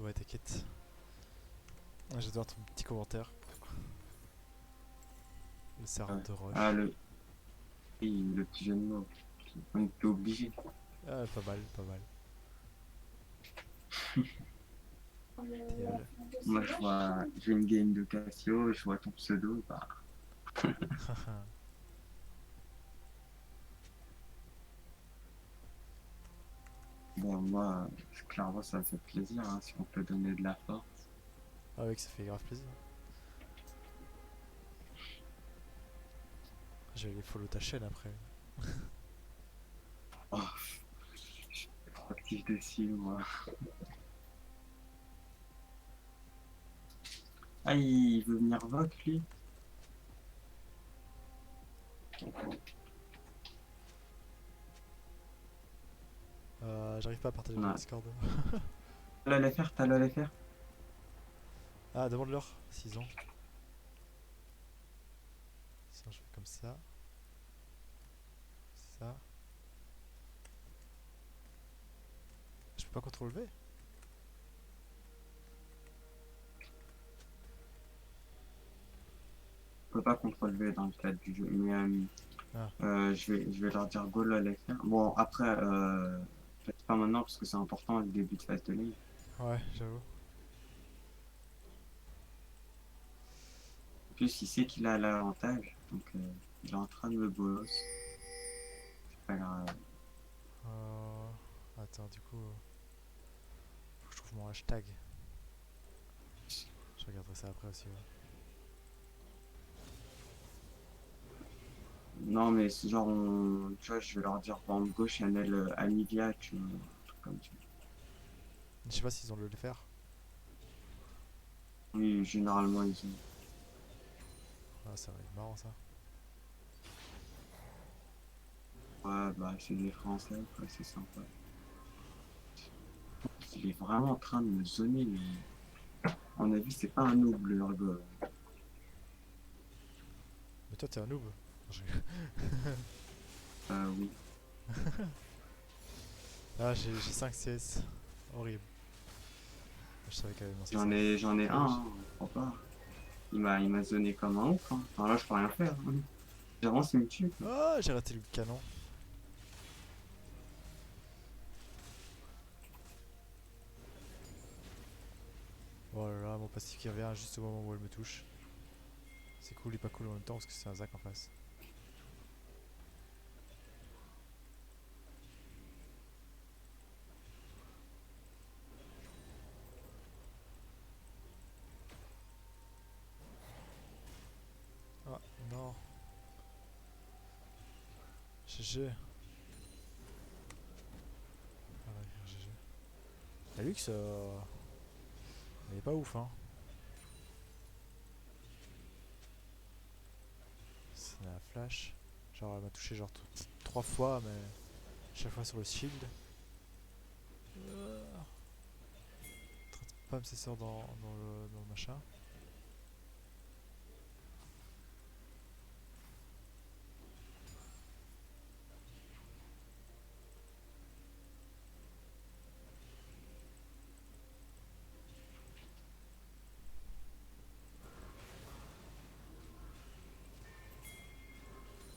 Ouais, t'inquiète. Je vais devoir ton petit commentaire. Le serveur Ouais. de Ah, Roche. oui, le petit jeu de mots. On était obligé. Ah, pas mal, pas mal. TL. Moi, je vois, j'ai une game de Cassio, je vois ton pseudo, bah, bon, moi, clairement, ça me fait plaisir, hein, si on peut donner de la force. Ah oui, que ça fait grave plaisir. Je vais aller follow ta chaîne après. Oh, je suis trop actif dessus, moi. Ah, il veut venir vote, lui? J'arrive pas à partager mon Ouais. Discord. T'as le faire? Ah, demande-leur s'ils ont. Sinon, je fais comme ça. Ça. Je peux pas contrôler V. Je peux pas contrôler dans le cadre du jeu, mais Ah, je vais leur dire go là, les faire. Bon, après, peut-être pas maintenant parce que c'est important le début de phase de ligue. ouais, j'avoue. En plus, il sait qu'il a l'avantage, donc il est en train de me bolos. C'est pas grave. Euh... Attends, du coup, faut que je trouve mon hashtag. Je regarderai ça après aussi. Ouais. Non, mais c'est genre, tu vois, je vais leur dire par exemple go Chanel Anivia, tu vois, un truc comme ça. Je sais pas s'ils ont le faire. Oui, généralement, ils ont. Ah, ça va être marrant ça. Ouais, bah, c'est des Français, quoi, c'est sympa. Il est vraiment en train de me zoner, mais à mon avis, c'est pas un noob, le Urgo. Mais toi, t'es un noob. Je- Oui. Ah, j'ai 5 CS. Horrible. Je savais qu'elle allait lancer ça. J'en ai un, Dommage. hein, crois pas. Il m'a zoné comme un ouf, hein. Alors là, je peux rien faire, hein. J'avance, il me tue, quoi. Ah, j'ai raté le canon. Oh là là, mon passif qui revient juste au moment où elle me touche. C'est cool et pas cool en même temps parce que c'est un Zac en face. Ah, non. GG. Ah ouais, GG. La Lux, elle est pas ouf, hein. C'est la flash. Genre, elle m'a touché genre 3 fois, mais chaque fois sur le shield. Traite pas ses sorts dans le machin.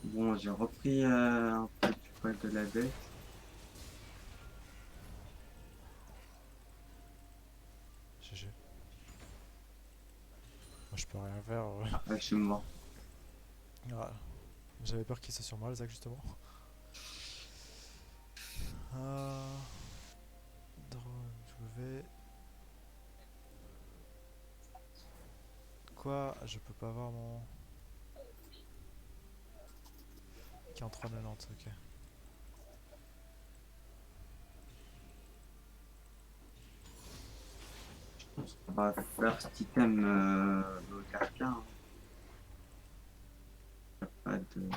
Bon, j'ai repris un peu du poil de la bête. GG. Moi, je peux rien faire. Après, je suis mort. Voilà. J'avais peur qu'il soit sur moi, le Zac, justement. Euh... W. Quoi? Je peux pas avoir mon 43,90, ok. On va faire cet item l'autarca, hein. Pas de...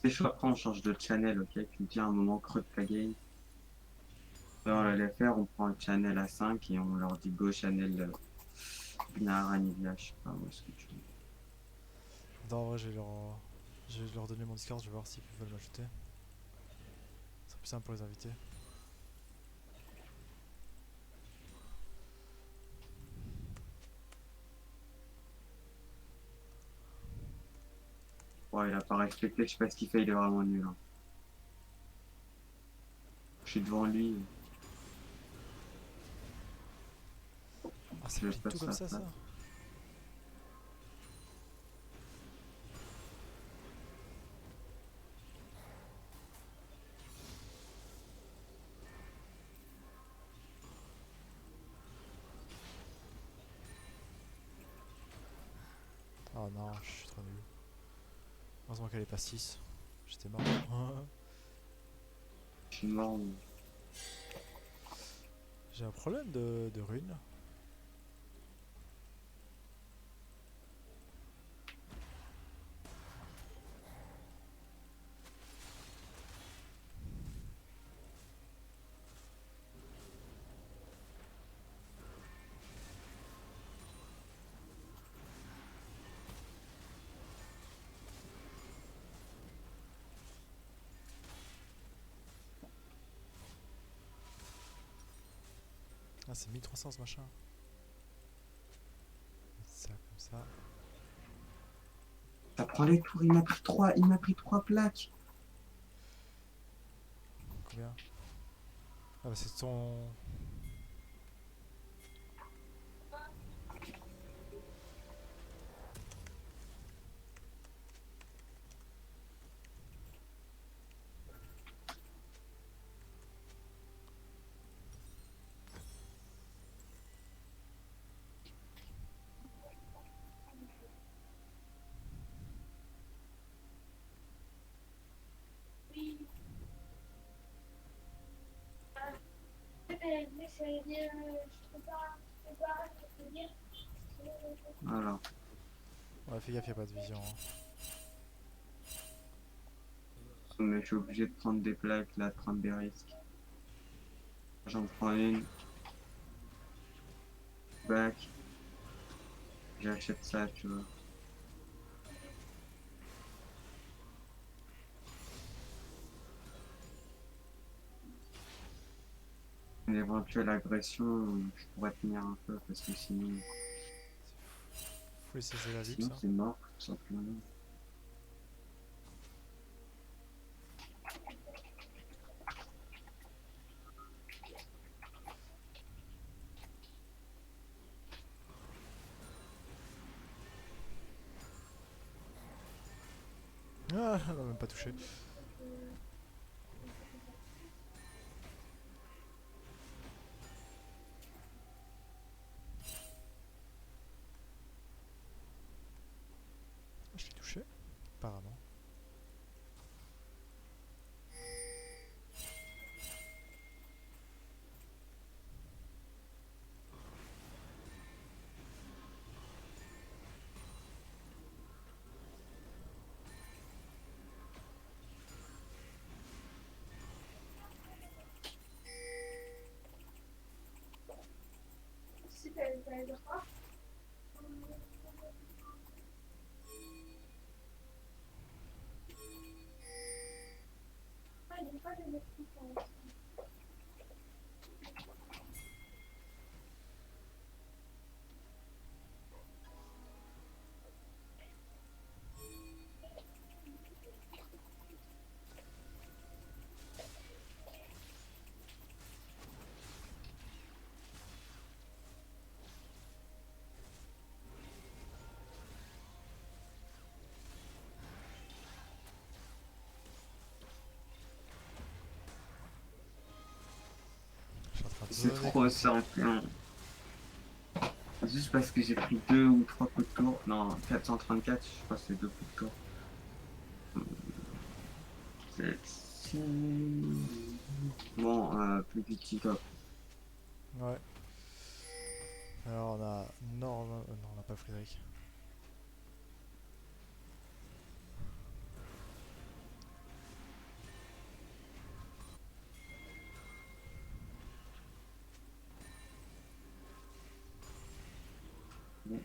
C'est chaud, après on change de channel, ok? Tu me dis à un moment creux de ta game. Alors, on Ouais. va les faire, on prend le channel à 5 et on leur dit go channel Gnar, Anivia, je sais pas où est-ce que tu veux. Non, en vrai, je vais leur. Je vais leur donner mon Discord, je vais voir s'ils veulent m'ajouter. Ce serait plus simple pour les inviter. Bon, il a pas respecté, je sais pas ce qu'il fait, il est vraiment nul. Hein. Je suis devant lui, Ah, ça je plie tout passe comme sa ça, ça? place. Oh non, je suis trop nul. Heureusement qu'elle est pas 6. J'étais mort. Je suis mort. J'ai un problème de runes. Ah, c'est 1300 ce machin. Mettre ça comme ça. Ça prend les tours, il m'a pris trois plaques. Combien? Ah, bah c'est ton. Voilà. Ouais, fais gaffe, y'a pas de vision. Hein. Mais je suis obligé de prendre des plaques, là, de prendre des risques. J'en prends une, back, j'achète ça, tu vois. Une éventuelle agression, je pourrais tenir un peu, parce que Faut laisser la VIP sinon ça. c'est mort, tout simplement. Ah, elle m'a même pas touché. Je l'ai touché, apparemment. Je suis en train de C'est zoner trop contre. simple, hein. Juste parce que j'ai pris deux ou trois coups de tour. Non, 434, je crois que c'est deux coups de tour. C'est- Bon, plus vite kick-off. Ouais. Alors on a Norman. Non, on n'a pas Frédéric. Bon,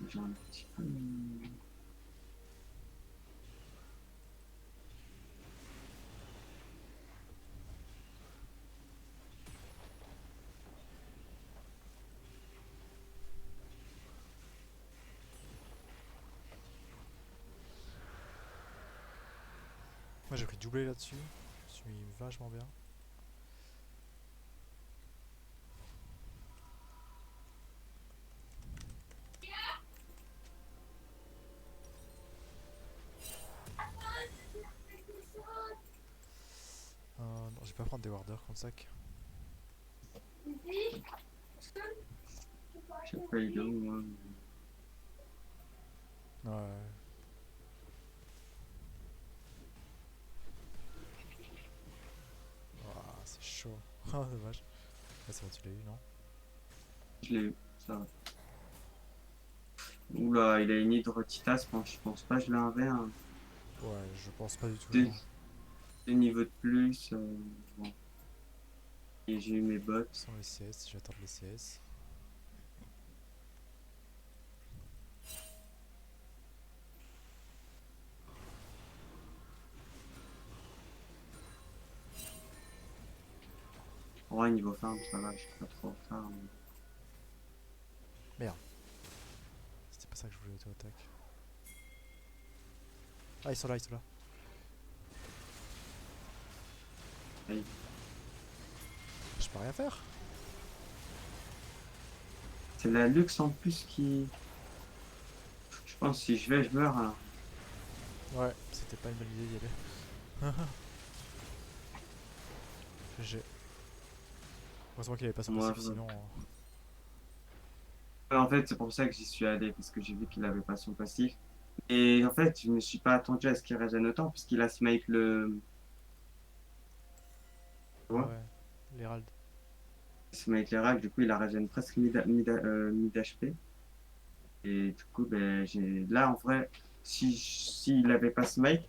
j'ai un petit peu. Moi j'ai pris doublé là-dessus. Je suis mis vachement bien. Non, je vais pas prendre des warders contre sac. Je sais pas, il est où, moi. Ouais. Ouah, c'est chaud. Ah, dommage. Ah, c'est bon, tu l'as eu, non? Je l'ai eu, ça va. Oula, il a une hydrotita, je pense pas que je l'ai un verre. Hein. Ouais, je pense pas du tout, Deux, non. deux niveaux de plus. Bon. Et j'ai eu mes bottes. Sans les CS, j'attends les CS. Ouais, niveau farm, ça va, je suis pas trop en retard. Mais... Merde. C'était pas ça que je voulais auto-attaque. Ah, ils sont là, ils sont là. Aïe. Je peux rien faire. C'est la luxe en plus qui. Je pense que si je vais, je meurs. Alors. Ouais, c'était pas une bonne idée d'y aller. GG. Heureusement qu'il avait pas son Moi, passif, sinon. en fait, c'est pour ça que j'y suis allé, parce que j'ai vu qu'il avait pas son passif. Et en fait, je me suis pas attendu à ce qu'il régène autant, puisqu'il a smite le. Tu Ah vois? ouais, l'Herald. Smite les racks, du coup, il a régène presque mid HP. Et du coup, ben, là, en vrai, s'il avait pas smite,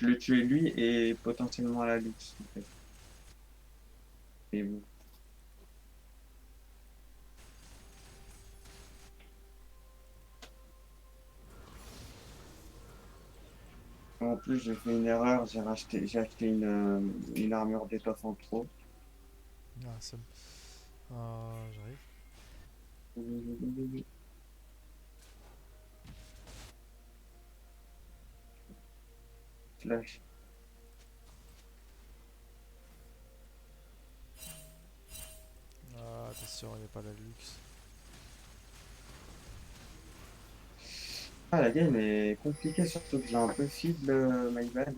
je le tuais lui et potentiellement la luxe, en fait. Mais bon. En plus, j'ai fait une erreur, j'ai acheté une armure d'étoffe en trop. Ah, ça me... j'arrive. Flash. Ah, attention, il n'y a pas la luxe. Ah, la game est compliquée, surtout que j'ai un peu feed le my bad.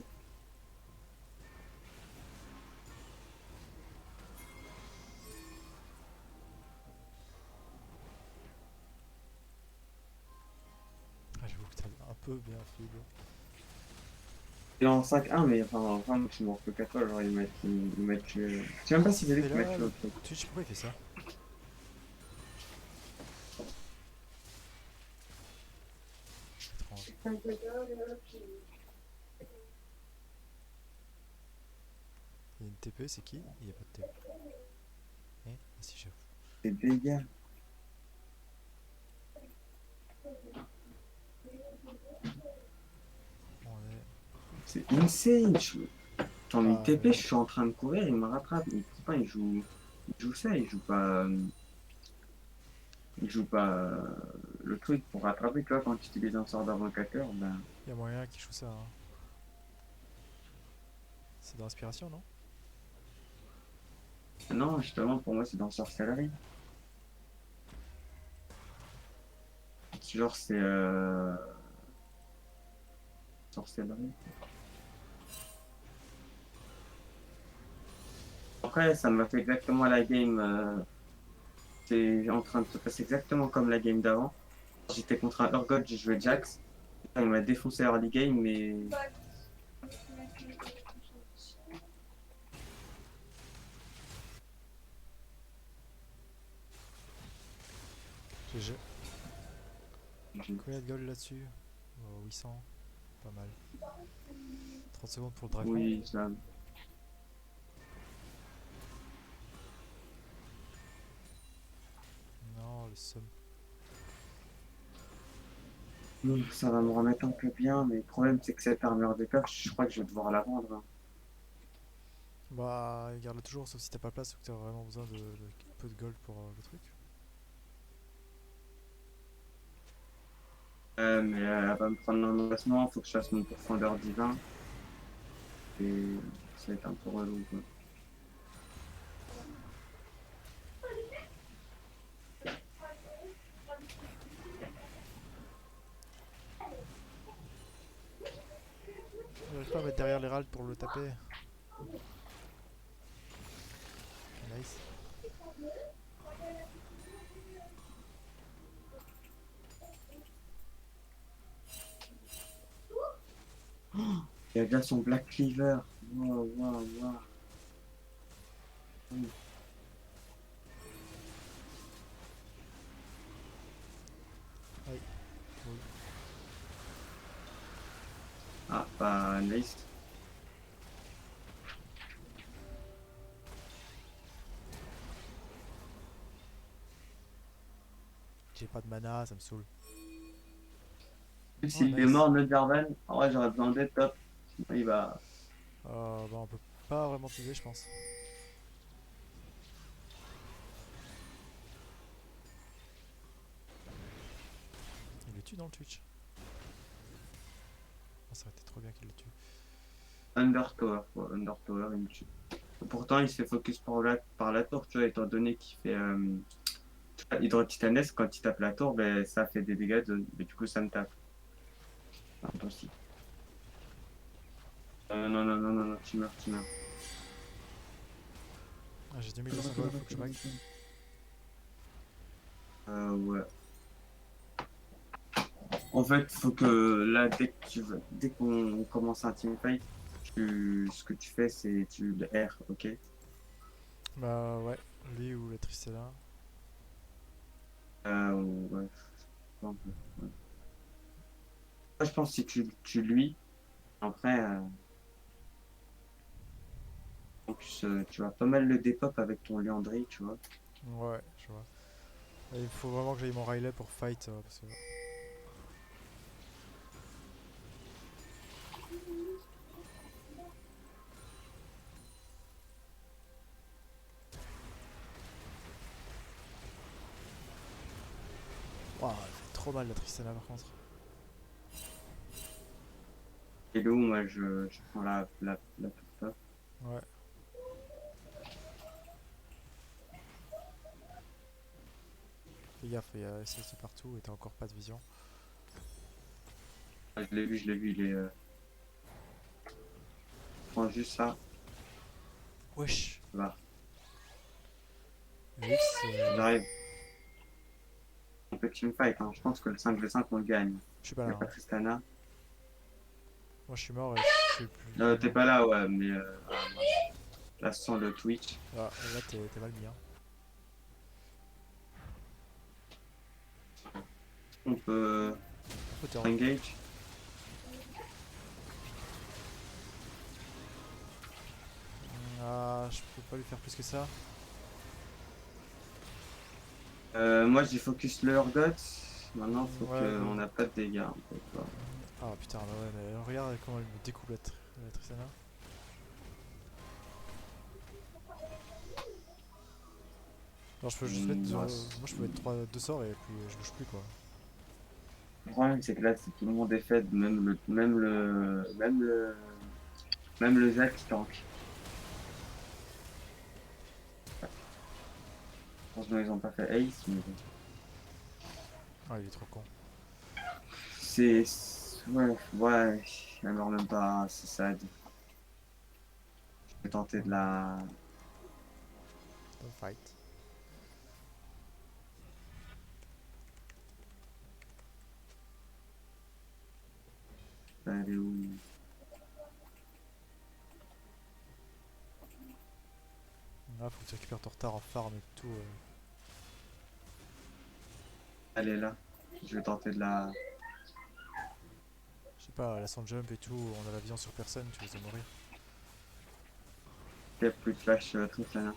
Ah, j'avoue que t'as un peu bien fibre. Il est en 5-1, mais enfin, je m'en fous qu'à toi, genre, il m'a tué. Je sais même pas Qu'est-ce si qu'il c'est lui fait qui m'a là, tué le au truc. Twitch? Pourquoi il fait ça? Étrange. Il y a une TP, c'est qui? Il n'y a pas de TP. Eh? Ah si, j'avoue. C'est dégâts. On est... C'est insane. J'en mis Ah TP, ouais. je suis en train de courir, il me rattrape. Il court pas, il joue ça, il joue pas le truc pour rattraper. Tu vois, quand tu utilises un sort d'invocateur, ben. Il y a moyen qu'il joue ça, hein. C'est de l'inspiration, non? Non, justement, pour moi, c'est dans sorcellerie. Genre, c'est sorcellerie. Après, ça m'a fait exactement la game. C'est en train de se passer exactement comme la game d'avant. J'étais contre un Urgot, j'ai joué Jax. Il m'a défoncé early game, mais. GG. Combien de gold là-dessus? 800. Pas mal. 30 secondes pour le dragon. Oui, ça. Non, le somme. Ça va me remettre un peu bien, mais le problème, c'est que cette armure d'étoffe, je crois que je vais devoir la vendre. Hein. Bah, garde-le toujours, sauf si t'as pas place ou que t'as vraiment besoin de peu de gold pour le truc. Mais elle va me prendre l'emplacement, faut que je fasse mon pourfendeur divin. et ça va être un peu relou, quoi. J'arrive pas à mettre derrière l'Herald pour le taper. Nice. Il a déjà son Black Cleaver. Waouh, waouh, waouh. Aïe. Oui. Ah, bah, nice. J'ai pas de mana, ça me saoule. Oh S'il est nice. mort, notre Jarvan, en vrai, j'aurais besoin d'aide, top. Sinon, il va. Bah on peut pas vraiment t'aider je pense. Il le tue dans le Twitch. Oh, ça aurait été trop bien qu'il le tue. Under Tower, quoi. Under Tower, il me tue. Pourtant, il se fait focus par la tour, tu vois, étant donné qu'il fait Hydro Titanesque, quand il tape la tour, ben, ça fait des dégâts de zone. Mais du coup, ça me tape. Impossible. Non, non, non, non, non, tu meurs, tu meurs. Ah, j'ai 2200 gold, faut que je back. Ouais. En fait, faut que là, dès qu'on commence un teamfight, ce que tu fais, c'est tu le R, ok? Bah ouais, lui ou la Tristana. Ouais, je pense, ouais. Moi, je pense que si tu tues lui, après, en plus, tu vas pas mal le dépop avec ton Liandry, tu vois. Ouais, je vois. Et il faut vraiment que j'aille mon Riley pour fight parce que... Waouh, elle fait trop mal la Tristana par contre. Et Lou, moi, je prends la toute top. Ouais. Fais gaffe, il y a SSD partout et t'as encore pas de vision. Ah, je l'ai vu, il est. Prends juste ça, Wesh. va. Vix, J'arrive. On peut teamfight, hein. Je pense que le 5v5, on le gagne. je suis pas Il là. n'y a pas Hein. Tristana. Moi je suis mort et je suis plus T'es vivant. pas là, ouais, mais là, sans le Twitch, Ah, là t'es mal mis. Hein. on peut On peut turn. engage. Ah, je peux pas lui faire plus que ça. Moi, j'ai focus le Urgot. Maintenant, faut Ouais, qu'on n'a pas de dégâts, un peu, tu vois. Ah putain, bah ouais, mais regarde comment elle me découpe la Tristana. Alors je peux juste mettre. Ouais, Moi je peux mettre 2 sorts et puis je bouge plus quoi. le problème, c'est que là, c'est tout le monde est fait, même le Zac qui tank. Heureusement, ils ont pas fait Ace, mais bon. Ah, il est trop con. C'est. Ouais, ouais, elle meurt même pas, c'est sad. Je vais tenter de la. Don't fight. Elle est où? Là, faut que tu récupères ton retard en farm et tout. Elle est là. Je vais tenter de la. Je sais pas, la sound jump et tout, on a la vision sur personne, tu les as mourir. Il n'y a plus de flash triple là.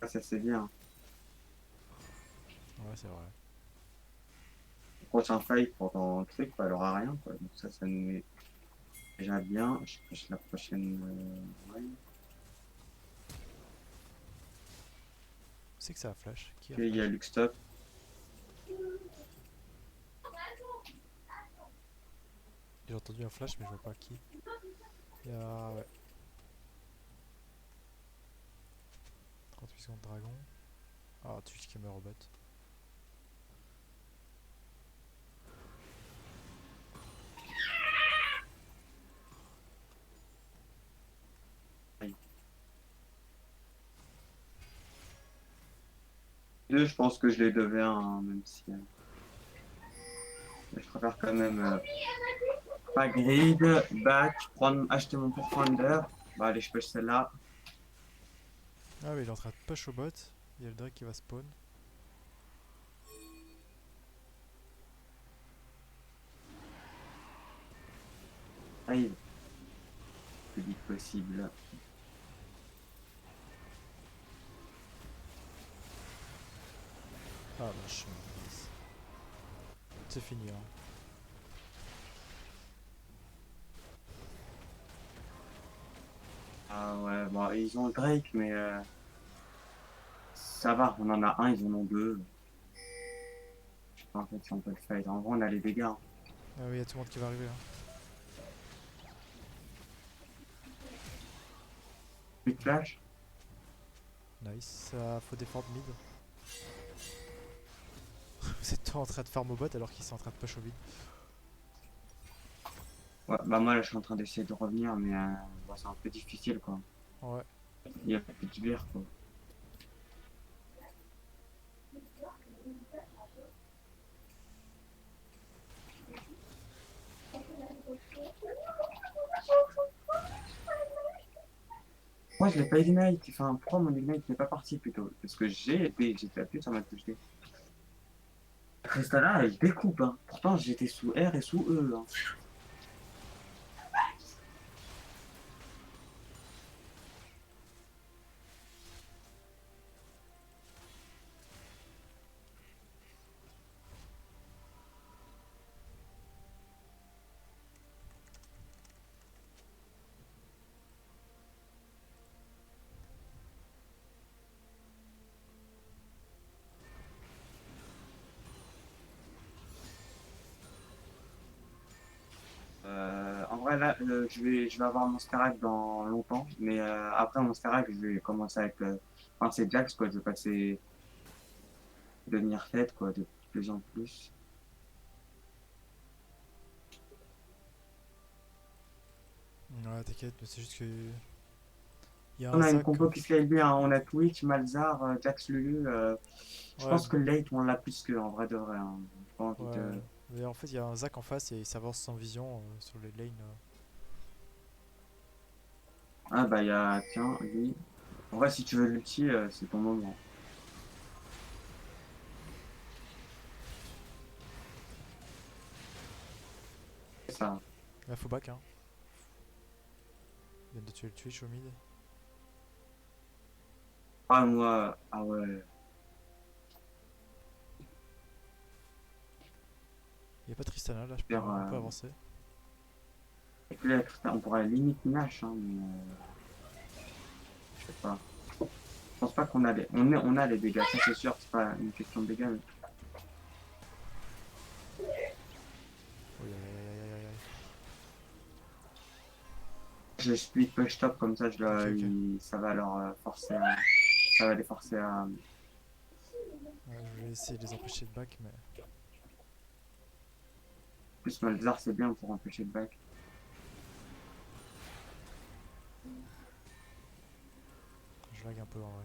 Ah, ça c'est bien. Ouais, c'est vrai. Le prochain fight pendant le truc, quoi, elle aura rien, quoi. Donc ça nous met déjà bien. Je pense la prochaine. Ouais. C'est que ça a flash. Qui a Ok, il y a flash? Luxtop. J'ai entendu un flash mais je vois pas qui. Il y a... Ouais. 38 secondes dragon. Ah, Twitch qui me robot. Deux, je pense que je les devais, hein, même si. Mais je préfère quand même pas grid, back, prendre, acheter mon Pathfinder. Bah allez, je pêche celle-là. Ah oui, il est en train de push au bot. Il y a le Drake qui va spawn. Arrive, le plus vite possible. Ah vache. C'est fini hein. Ah ouais, bon, ils ont Drake, mais ça va, on en a un, ils en ont deux. Je sais pas en fait si on peut le fight. En vrai, on a les dégâts, hein. Ah oui, il y a tout le monde qui va arriver hein. Plus de flash. Nice. Faut défendre mid. Vous êtes toi en train de farm au bot alors qu'ils sont en train de push au mid. Ouais, bah moi là, je suis en train d'essayer de revenir, mais bon, c'est un peu difficile, quoi. Ouais. Il y a plus de sbires, quoi. Moi, je l'ai pas ignite. Enfin, pourquoi mon ignite n'est pas parti plutôt? Parce que j'étais appuyé sur ma touche D. Crystalla, elle découpe, hein. Pourtant, j'étais sous R et sous E, hein. En vrai, là, je vais avoir mon Sterak dans longtemps, mais après mon Sterak, je vais commencer avec. Enfin, c'est Jax, quoi. Je vais passer. Devenir fête, quoi, de plus en plus. Ouais, t'inquiète, mais c'est juste que. Il y a un On a une Zac. compo qui scale bien, hein. On a Twitch, Malzar, Jax Lulu. Je Ouais, pense que le late, on l'a plus que en vrai de vrai, hein. J'ai pas envie ouais. de. Mais en fait, il y a un Zac en face et il s'avance sans vision sur les lanes. Ah, bah, il y a. Tiens, lui. En vrai, si tu veux l'ulti, c'est ton moment. C'est ça. Là, faut back, hein. Il vient de tuer le Twitch au mid. Ah, moi. Ah, ouais. Il y a pas Tristana là, Faire, on peut avancer. avec lui, on pourrait limite Nash, hein, mais je sais pas. Je pense pas qu'on a les. On a les dégâts, ça c'est sûr, c'est pas une question de dégâts, mais Oui, aïe aïe aïe aïe aïe. je split push top comme ça, Ok, ok. ça va leur forcer à. Ça va les forcer à. Ouais, je vais essayer de les empêcher de back, mais. Plus Malzar, c'est bien pour empêcher le back. Je lag un peu en vrai.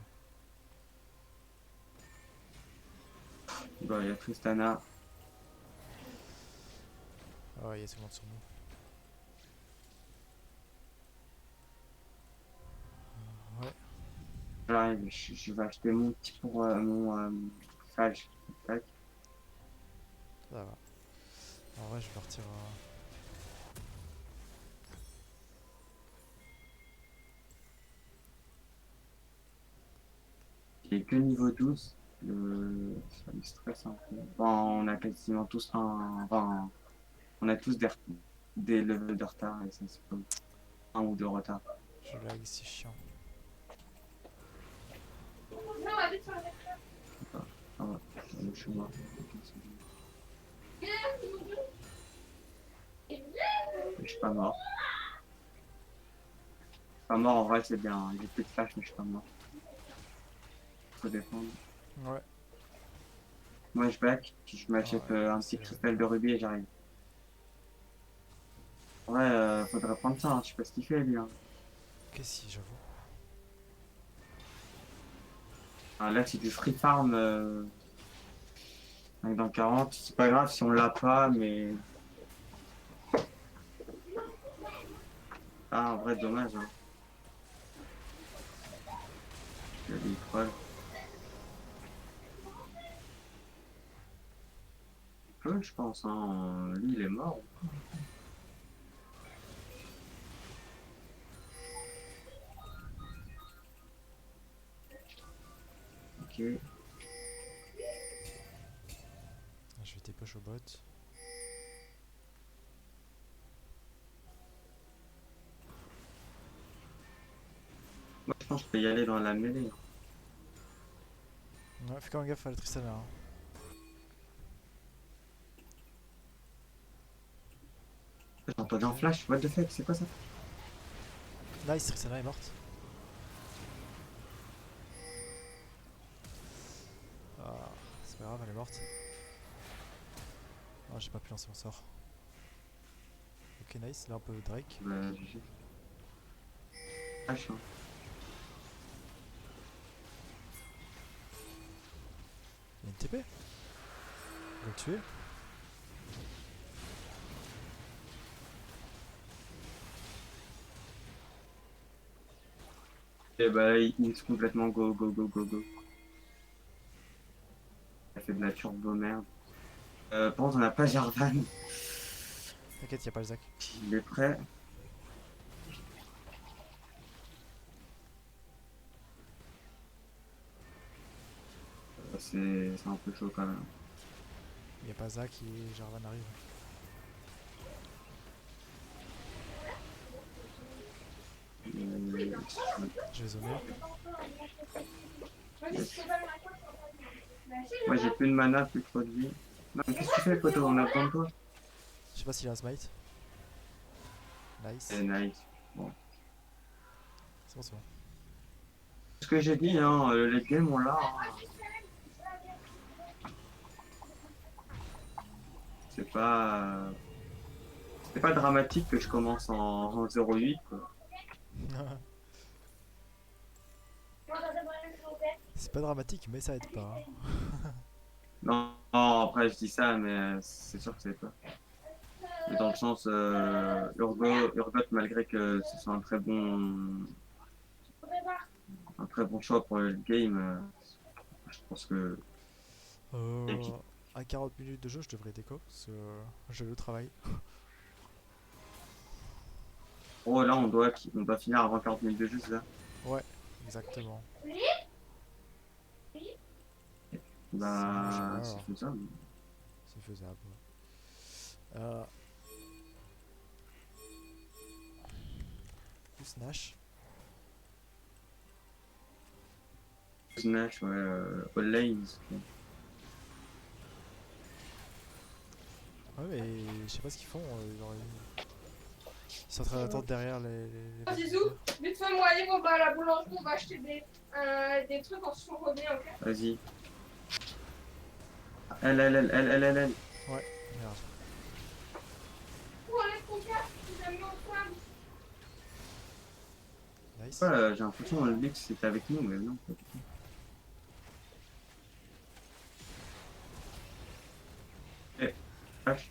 Bon, il y a Tristana. Ah ouais, il y a tout le monde sur nous. Ouais, J'arrive, je vais acheter mon petit pour mon phage. Tac. ça va. En vrai, je vais partir. Il est que niveau 12. Ça me stresse un peu. Bon, on a quasiment tous un. Enfin, on a tous des levels de retard et ça c'est pas un ou deux retards. Je lag, c'est chiant. Ah ouais, je suis mort. mais je suis pas mort. Je suis pas mort, en vrai, c'est bien. J'ai plus de flash, mais je suis pas mort. Faut défendre. Ouais. Moi, je back, puis je Ah m'achète ouais, moi un aussi, petit là. cristal de rubis et j'arrive. Ouais, faudrait prendre ça, hein. Je sais pas ce qu'il fait, lui. Hein. Ok, si, j'avoue. Ah, là, c'est du free farm. 5 dans 40. C'est pas grave si on l'a pas, mais. Ah, en vrai, dommage. Hein. Il y a des trolls. Peu, je pense. Hein. Lui, il est mort. Ok. Ah, je vais TP au bot. Moi, je pense que je peux y aller dans la mêlée. Hein. Ouais, fais quand même gaffe à la Tristana. Hein. J'ai entendu Ok. un flash. What the fuck, c'est quoi ça? Nice, Tristana est morte. Ah, c'est pas grave, elle est morte. Ah, j'ai pas pu lancer mon sort. Ok, nice, là on peut Drake. Bah, GG. Flash, hein. Il y a une TP. On va le tuer. Et bah, il est complètement go, go, go, go, go. Il a fait de la turbo merde. Par contre, on n'a pas Jarvan. T'inquiète, y'a pas le Zac. Il est prêt. C'est un peu chaud quand même. Y'a pas Zac et Jarvan arrive. Euh, Je vais zoner. Moi, j'ai plus de mana, plus trop de vie. Non, mais qu'est-ce que tu fais, poteau? On a besoin de toi. Je sais pas s'il a un smite. Nice. Nice. Bon. C'est bon, c'est bon. Ce que j'ai dit, hein, le late game, on l'a. Hein. C'est pas. C'est pas dramatique que je commence en 0,8 quoi. C'est pas dramatique, mais ça aide pas. Hein. Non, non, après je dis ça, mais c'est sûr que c'est pas. Mais dans le sens, Urgot, malgré que ce soit un très bon choix pour le game, je pense que. Et puis, Euh, à 40 minutes de jeu, je devrais déco parce que j'ai le travail. oh, là, on doit finir avant 40 minutes de jeu, c'est ça? Ouais, exactement. C'est un bon Bah, c'est choix. faisable. C'est faisable. Euh, plus Nash. Nash, ouais, All Lanes. Ouais, mais je sais pas ce qu'ils font. Ils sont en train d'attendre derrière les Zizou, vestiaires. vite fait, moi, allez, on va à la boulangerie, on va acheter des trucs, ensuite on revient, ok? Vas-y. Elle. Ouais, merde. Pour aller ton casque, les amis ensemble. Nice. Ouais, j'ai l'impression que le Lux c'était avec nous, mais non. Pas du tout. Eh, Flash.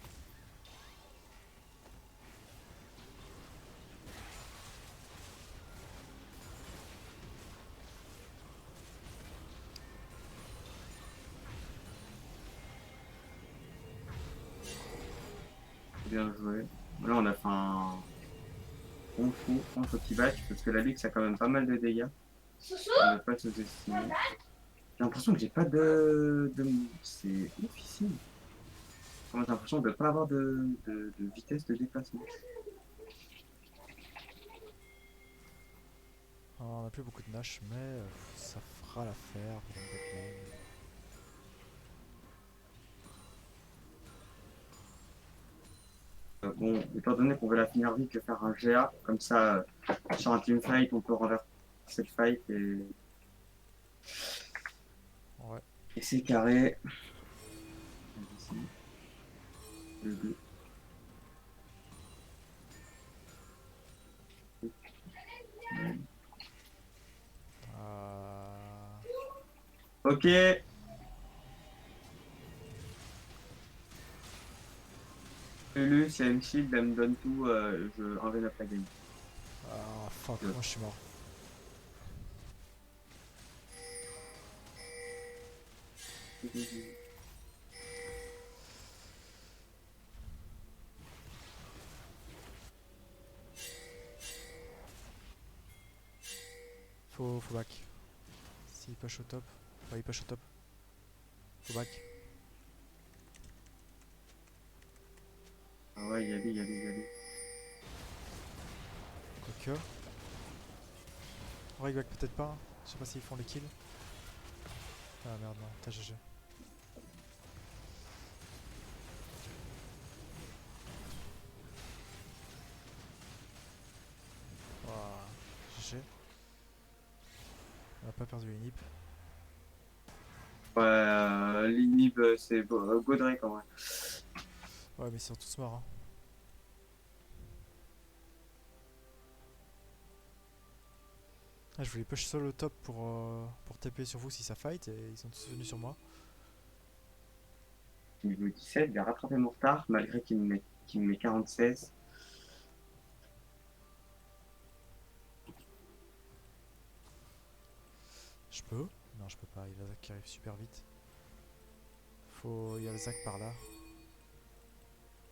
Bien joué. Là, on a fait un bon coup contre T-Batch, parce que la Lux a quand même pas mal de dégâts. Soussou, On ne pas sous-estimer. J'ai l'impression que j'ai pas de... C'est ouf ici. J'ai l'impression de ne pas avoir de vitesse de déplacement. On a plus beaucoup de Nash, mais ça fera l'affaire pour une bot lane. bon, étant donné qu'on veut la finir vite, je vais faire un GA. Comme ça, sur un team fight, on peut renverser cette fight Ouais. et c'est carré. Ici, le bleu. Euh... Ok. Lulu, si elle me shield, elle me donne tout, je 1v9 la game. Ah fuck, Ouais. moi je suis mort. Faut back. S'il push au top. Ouais, il push au top. Faut back. Ah ouais, y aller, y aller, y aller. Quoique. Ouais, il back peut-être pas. Hein. Je sais pas s'ils font les kills. Ah merde, non, t'as GG. Ouah, GG. On a pas perdu une hip. Ouais, l'inhib, c'est Godrek en vrai. Ouais, mais ils sont tous morts. Hein. Ah, je voulais push seul au top pour TP sur vous si ça fight et ils sont tous venus sur moi. Niveau 17, il a rattrapé mon retard, malgré qu'il me met 46. Je peux? Non, je peux pas. Il y a Zach qui arrive super vite. Faut. Il y a le Zach par là.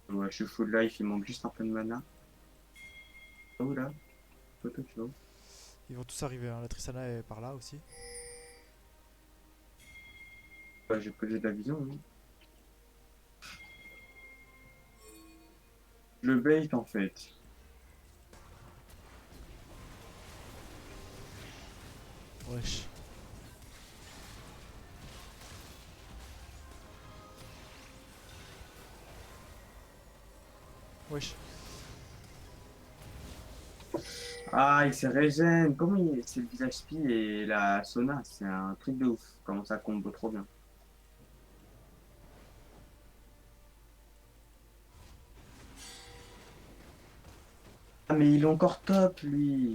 Ouais, je suis full life, il manque juste un peu de mana. Oh là, photo, tu vois. Ils vont tous arriver. Hein. La Tristana est par là aussi. Ouais, j'ai posé de la vision. Hein. Le bait en fait. Wesh. Wesh. Ah, il se régène. Comment il. C'est le visage spi et la Sona, c'est un truc de ouf. Comment ça combo trop bien. Ah, mais il est encore top, lui.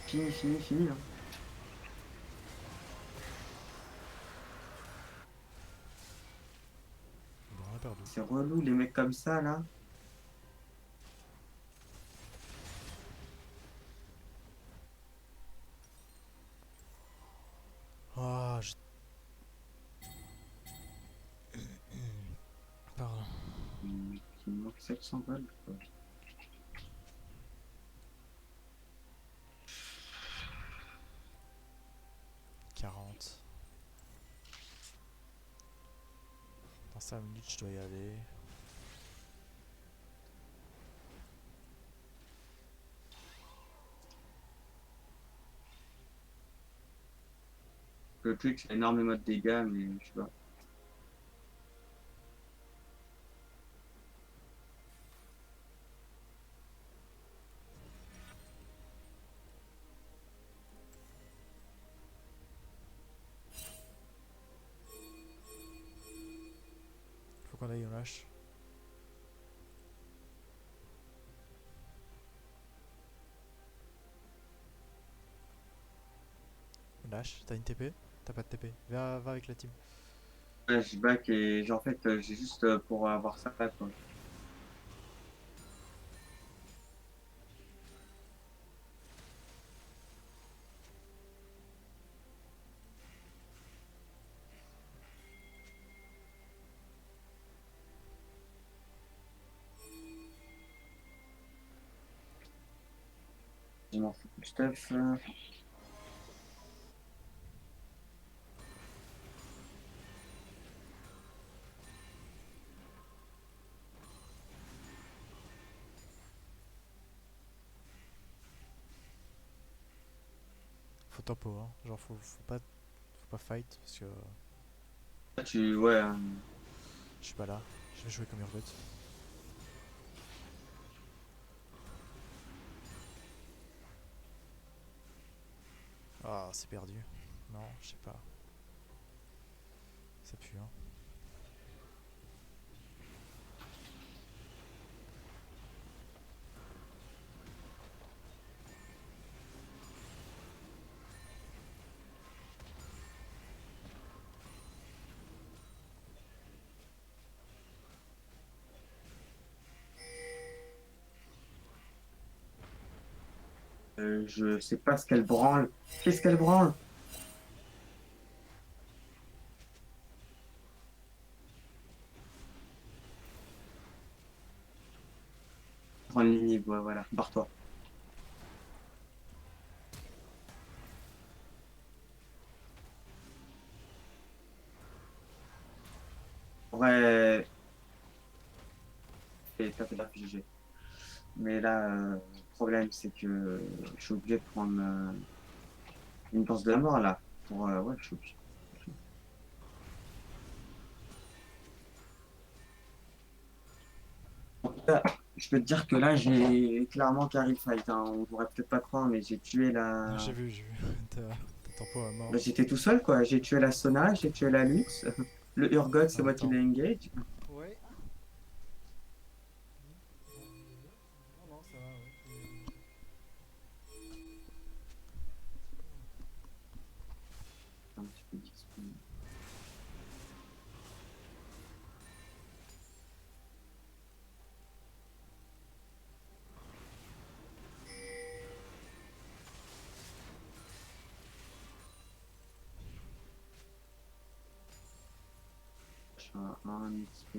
Fini, fini, fini. Hein. Bon, on a perdu. C'est relou, les mecs comme ça, là. Ah, Pardon. Il me manque 700 balles. Quoi. Quarante. Dans 5 minutes, je dois y aller. Le truc, c'est énormément de dégâts, mais je sais pas. Faut qu'on aille, on lâche. On lâche. T'as une TP? T'as pas de TP. Va avec la team. Ouais, je back et en fait, j'ai juste pour avoir ça, quoi. Je m'en fous du stuff. Faut tempo, hein. Genre, faut pas fight parce que Ouais, je suis pas là. Je vais jouer comme Urbot. Ah, c'est perdu. Non, je sais pas. Ça pue, hein. Je sais pas ce qu'elle branle. Qu'est-ce qu'elle branle? Prends le ligne, ouais, voilà, barre-toi. Ouais, et taper la GG. Mais là, le problème, c'est que je suis obligé de prendre une danse de la mort, là. Pour, ouais, je suis obligé. En tout cas, je peux te dire que là, j'ai clairement carry le fight, hein. On pourrait peut-être pas croire, mais j'ai tué J'ai la... vu, j'ai vu. T'as tempo à mort. Bah, j'étais tout seul, quoi. J'ai tué la Sona, j'ai tué la Lux. Le Urgot, En c'est même moi qui temps. l'ai engage. Ouais. Non, non, ça va, ouais. Un petit peu d'XP. Je suis à 1 XP.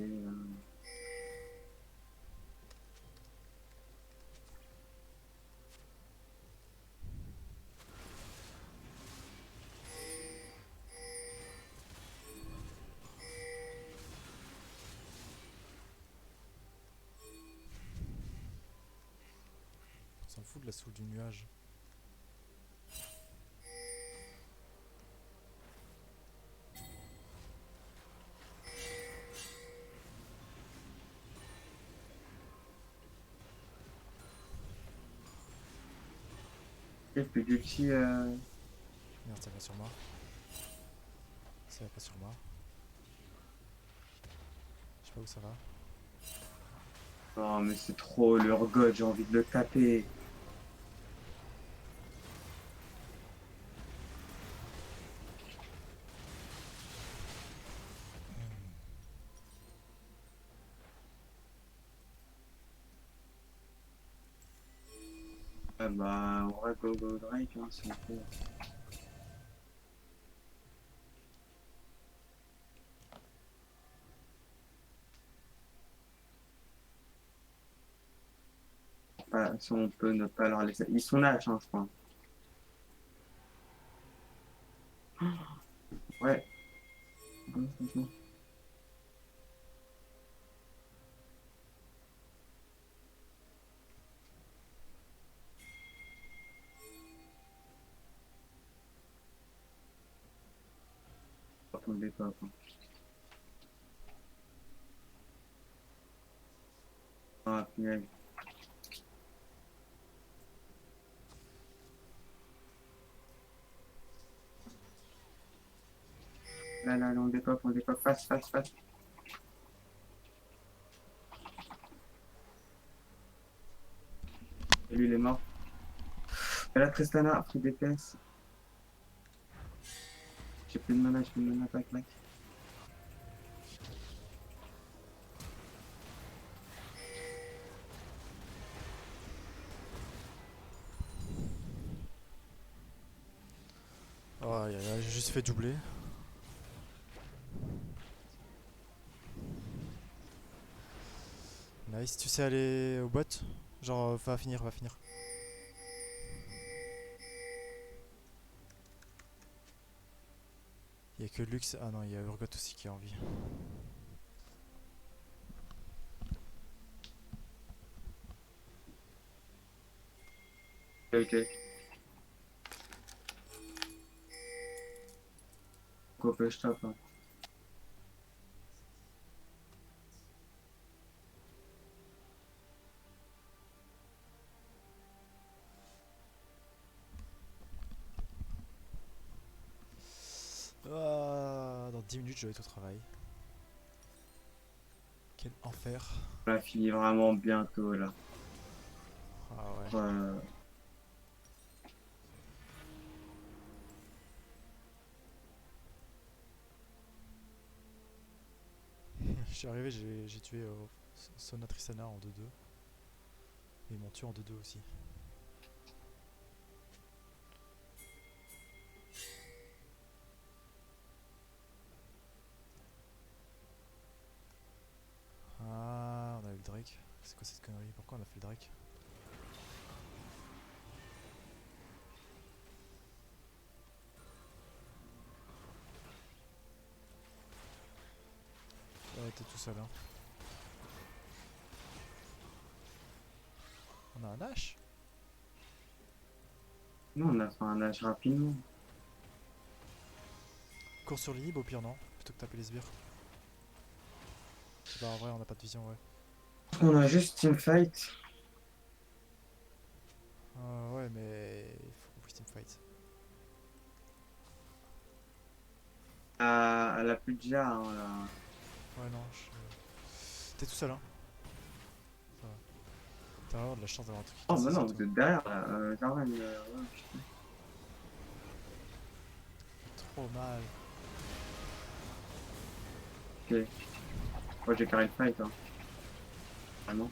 On s'en fout de la soupe du nuage. Et plus d'ulti. Merde, ça va sur moi. Ça va pas sur moi. Je sais pas où ça va. Oh, mais c'est trop le Urgot, j'ai envie de le taper. Ah bah, on va go Drake, hein, s'il vous plaît. Si on peut ne pas leur laisser. Ils sont lâches, hein, je crois. Ouais. Attendez pas, quoi. Ah, punaise. Là, on décope, fast. Et lui, il est mort. Et là, Tristana, après DPS. J'ai plus de mana, back. Oh, aïe, aïe, aïe, j'ai juste fait doubler. Nice, tu sais aller au bot? Genre, va finir. Il y a que Lux. Ah non, il y a Urgot aussi qui a envie. Ok. Coupe, je tape, hein. 10 minutes, je vais être au travail. Quel enfer. On a fini vraiment bientôt là. Ah ouais. Je suis arrivé, j'ai tué Sona Tristana en 2-2. Et ils m'ont tué en 2-2 aussi. Ah, on a eu le Drake. C'est quoi cette connerie? Pourquoi on a fait le Drake? Ouais, t'es tout seul, hein. On a un H? Non, on a fait un âge rapidement. Cours sur l'inhib au pire, non? Plutôt que taper les sbires. Bah en vrai, on a pas de vision, ouais. On a juste teamfight. Ouais, mais il faut qu'on puisse teamfight. Elle a plus de jar, hein, là. Ouais, non, t'es tout seul, hein. Ça va. T'as vraiment de la chance d'avoir un truc qui Oh, casse mais non, sur vous toi. êtes derrière là. Jarvan, ouais, putain. Trop mal. Ok. Moi j'ai carré le fight, hein. Vraiment.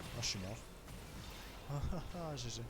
Ah, je suis mort. Ah ah ah, GG.